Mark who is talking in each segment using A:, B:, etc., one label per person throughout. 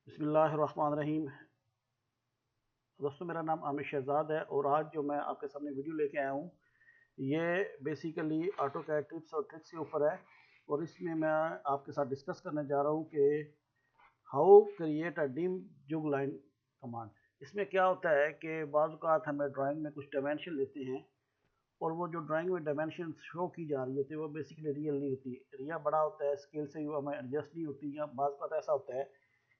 A: बिस्मिल्लाहिर्रहमानिर्रहीम। दोस्तों, मेरा नाम आमिर शहजाद है और आज जो मैं आपके सामने वीडियो लेके आया हूँ ये बेसिकली ऑटोकैड टिप्स और ट्रिक्स के ऊपर है। और इसमें मैं आपके साथ डिस्कस करने जा रहा हूँ कि हाउ क्रिएट अ डिम जुग लाइन कमांड। इसमें क्या होता है कि बाज़ औक़ात हमें ड्राइंग में कुछ डायमेंशन लेते हैं और वो जो ड्राइंग में डायमेंशन शो की जा रही होती है वो बेसिकली रियल नहीं होती। एरिया बड़ा होता है, स्केल से वो हमें एडजस्ट नहीं होती। या बाज़ औक़ात ऐसा होता है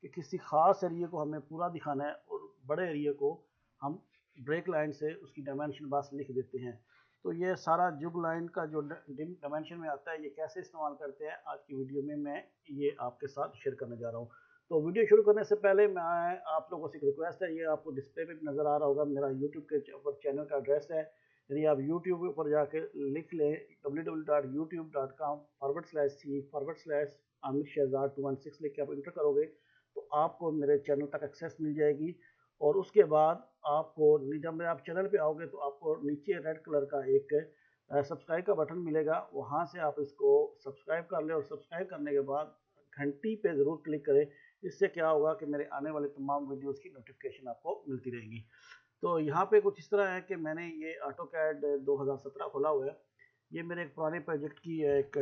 A: कि किसी ख़ास एरिया को हमें पूरा दिखाना है और बड़े एरिया को हम ब्रेक लाइन से उसकी डायमेंशन बस लिख देते हैं। तो ये सारा जुग लाइन का जो डिम डायमेंशन में आता है ये कैसे इस्तेमाल करते हैं आज की वीडियो में मैं ये आपके साथ शेयर करने जा रहा हूँ। तो वीडियो शुरू करने से पहले मैं आप लोगों से एक रिक्वेस्ट है, ये आपको डिस्प्ले पे भी नज़र आ रहा होगा, मेरा यूट्यूब के ऊपर चैनल का एड्रेस है। यदि आप यूट्यूब पर जाके लिख लें www.youtube.com/c/आमिर शहजाद 216 लिख के आप इंटर करोगे तो आपको मेरे चैनल तक एक्सेस मिल जाएगी। और उसके बाद आपको जब आप चैनल पे आओगे तो आपको नीचे रेड कलर का एक सब्सक्राइब का बटन मिलेगा, वहाँ से आप इसको सब्सक्राइब कर लें और सब्सक्राइब करने के बाद घंटी पे ज़रूर क्लिक करें। इससे क्या होगा कि मेरे आने वाले तमाम वीडियोज़ की नोटिफिकेशन आपको मिलती रहेगी। तो यहाँ पे कुछ इस तरह है कि मैंने ये ऑटोकैड 2017 खोला हुआ है। ये मेरे एक पुराने प्रोजेक्ट की एक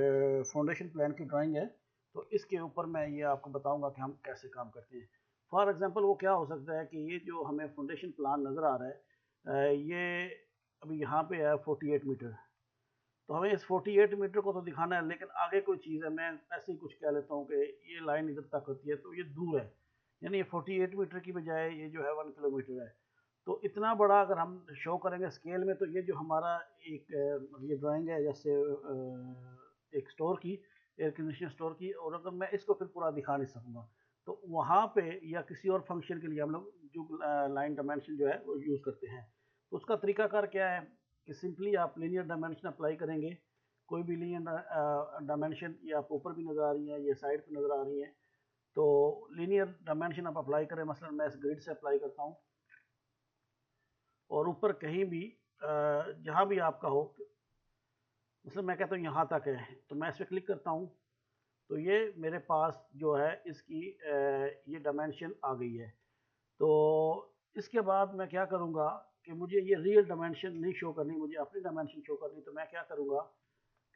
A: फाउंडेशन प्लान की ड्राइंग है। तो इसके ऊपर मैं ये आपको बताऊंगा कि हम कैसे काम करते हैं। फॉर एग्जांपल वो क्या हो सकता है कि ये जो हमें फाउंडेशन प्लान नज़र आ रहा है ये अभी यहाँ पे है 48 मीटर। तो हमें इस 48 मीटर को तो दिखाना है, लेकिन आगे कोई चीज़ है, मैं ऐसे ही कुछ कह लेता हूँ कि ये लाइन इधर तक होती है तो ये दूर है। यानी ये 48 मीटर की बजाय ये जो है 1 किलोमीटर है। तो इतना बड़ा अगर हम शो करेंगे स्केल में तो ये जो हमारा एक ये ड्राइंग है जैसे एक स्टोर की, एयर कंडीशनर स्टोर की, और अगर मैं इसको फिर पूरा दिखा नहीं सकूँगा तो वहाँ पे या किसी और फंक्शन के लिए हम लोग जो लाइन डायमेंशन जो है वो यूज़ करते हैं। तो उसका तरीकाकार क्या है कि सिंपली आप लीनियर डायमेंशन अप्लाई करेंगे। कोई भी लीनियर डायमेंशन, ये आपको ऊपर भी नज़र आ रही है, ये साइड पे नज़र आ रही है। तो लीनियर डायमेंशन आप अप्लाई करें, मसलन मैं इस ग्रिड से अप्लाई करता हूँ और ऊपर कहीं भी जहाँ भी आपका हो, मतलब मैं कहता हूँ यहाँ तक है तो मैं इस पर क्लिक करता हूँ तो ये मेरे पास जो है इसकी ये डायमेंशन आ गई है। तो इसके बाद मैं क्या करूँगा कि मुझे ये रियल डायमेंशन नहीं शो करनी, मुझे अपनी डायमेंशन शो करनी। तो मैं क्या करूँगा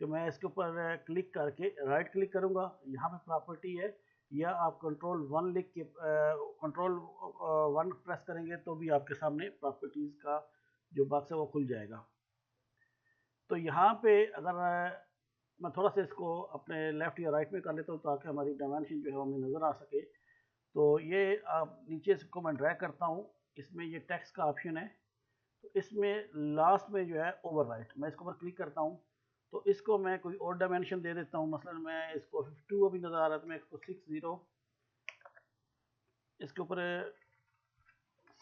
A: कि मैं इसके ऊपर क्लिक करके राइट क्लिक करूँगा, यहाँ पे प्रॉपर्टी है, या आप कंट्रोल वन लिख के कंट्रोल वन प्रेस करेंगे तो भी आपके सामने प्रॉपर्टीज़ का जो बॉक्स है वो खुल जाएगा। तो यहाँ पे अगर मैं थोड़ा सा इसको अपने लेफ़्ट या राइट में कर लेता हूँ ताकि हमारी डायमेंशन जो है वो हमें नज़र आ सके। तो ये आप नीचे इसको मैं ड्रैग करता हूँ, इसमें ये टेक्स्ट का ऑप्शन है, तो इसमें लास्ट में जो है ओवरराइट, मैं इसके ऊपर क्लिक करता हूँ तो इसको मैं कोई और डायमेंशन दे देता हूँ। मसलन मैं इसको 52 अभी नज़र आ रहा है तो मैं इसको 60 इसके ऊपर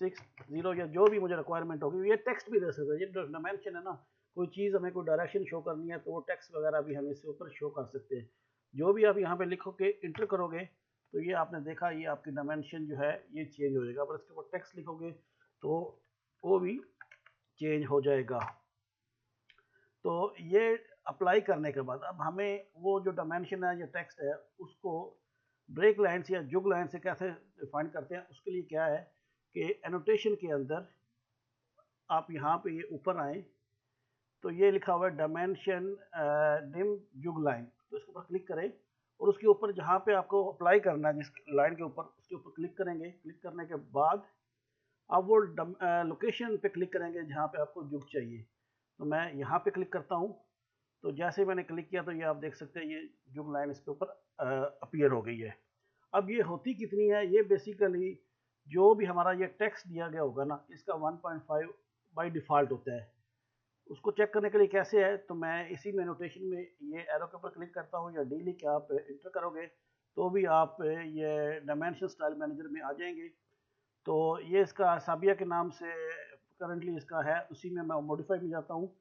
A: 60 या जो भी मुझे रिक्वायरमेंट होगी। ये टेक्स्ट भी दे सकते हैं, ये डायमेंशन है ना, कोई चीज़ हमें कोई डायरेक्शन शो करनी है तो वो टेक्स्ट वगैरह भी हम इसके ऊपर शो कर सकते हैं। जो भी आप यहाँ पे लिखोगे इंटर करोगे तो ये आपने देखा ये आपकी डायमेंशन जो है ये चेंज हो जाएगा। पर इसके ऊपर टेक्स्ट लिखोगे तो वो भी चेंज हो जाएगा। तो ये अप्लाई करने के बाद अब हमें वो जो डायमेंशन है या टेक्स्ट है उसको ब्रेक लाइन से या जुग लाइन से कैसे डिफाइन करते हैं, उसके लिए क्या है कि एनोटेशन के अंदर आप यहाँ पे ये ऊपर आए तो ये लिखा हुआ है डायमेंशन डिम जुग लाइन, तो इसके ऊपर क्लिक करें और उसके ऊपर जहाँ पे आपको अप्लाई करना है जिस लाइन के ऊपर उसके ऊपर क्लिक करेंगे। क्लिक करने के बाद आप वो लोकेशन पे क्लिक करेंगे जहाँ पे आपको जुग चाहिए। तो मैं यहाँ पे क्लिक करता हूँ तो जैसे मैंने क्लिक किया तो ये आप देख सकते हैं ये जुग लाइन इसके ऊपर अपीयर हो गई है। अब ये होती कितनी है, ये बेसिकली जो भी हमारा ये टेक्स्ट दिया गया होगा ना इसका 1.5 बाय डिफ़ॉल्ट होता है। उसको चेक करने के लिए कैसे है, तो मैं इसी में नोटेशन में ये एरो के ऊपर क्लिक करता हूँ या डी लिख के आप इंटर करोगे तो भी आप ये डायमेंशन स्टाइल मैनेजर में आ जाएंगे। तो ये इसका साबिया के नाम से करंटली इसका है, उसी में मैं मॉडिफाई में जाता हूँ।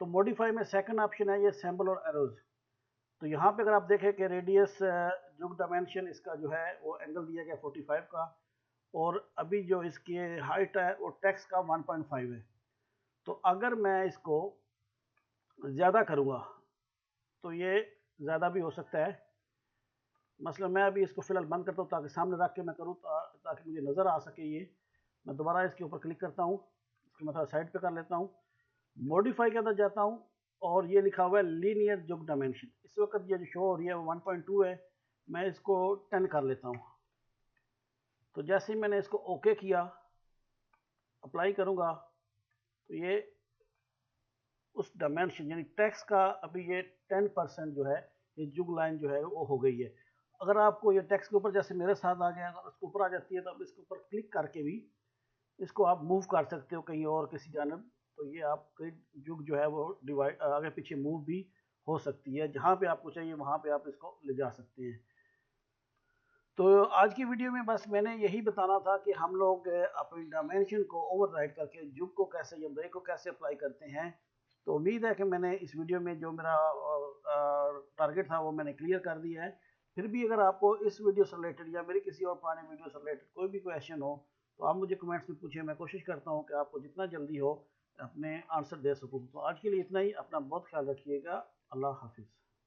A: तो मॉडिफाई में सेकंड ऑप्शन है ये सैम्बल और एरोज। तो यहाँ पे अगर आप देखें कि रेडियस जो डायमेंशन इसका जो है वो एंगल दिया गया 45 का, और अभी जो इसकी हाइट है वो टेक्स्ट का 1.5 है। तो अगर मैं इसको ज़्यादा करूँगा तो ये ज़्यादा भी हो सकता है। मसलन मैं अभी इसको फ़िलहाल बंद करता हूँ ताकि सामने रख के मैं करूँ, ताकि मुझे नज़र आ सके ये। मैं दोबारा इसके ऊपर क्लिक करता हूँ, इसको मैं थोड़ा साइड पे कर लेता हूँ, मॉडिफाई के अंदर जाता हूँ और ये लिखा हुआ है लीनियर जुग डायमेंशन। इस वक्त ये जो शो हो रही है वो 1.2 है, मैं इसको 10 कर लेता हूँ। तो जैसे ही मैंने इसको ओके किया, अप्लाई करूँगा, तो ये उस डायमेंशन यानी टेक्स्ट का अभी ये 10% जो है, ये जुग लाइन जो है वो हो गई है। अगर आपको ये टेक्स्ट के ऊपर जैसे मेरे साथ आ गया, अगर उसके ऊपर आ जाती है तो आप इसके ऊपर क्लिक करके भी इसको आप मूव कर सकते हो कहीं और किसी जानब। तो ये आपकी जुग जो है वो डिवाइड आगे पीछे मूव भी हो सकती है, जहाँ पे आपको चाहिए वहाँ पे आप इसको ले जा सकते हैं। तो आज की वीडियो में बस मैंने यही बताना था कि हम लोग अपनी डायमेंशन को ओवरराइड करके जुग को कैसे या ब्रेक को कैसे अप्लाई करते हैं। तो उम्मीद है कि मैंने इस वीडियो में जो मेरा टारगेट था वो मैंने क्लियर कर दिया है। फिर भी अगर आपको इस वीडियो से रिलेटेड या मेरी किसी और पुराने वीडियो से रिलेटेड कोई भी क्वेश्चन हो तो आप मुझे कमेंट्स में पूछें। मैं कोशिश करता हूँ कि आपको जितना जल्दी हो अपने आंसर दे सकूँ। तो आज के लिए इतना ही। अपना बहुत ख्याल रखिएगा। अल्लाह हाफिज़।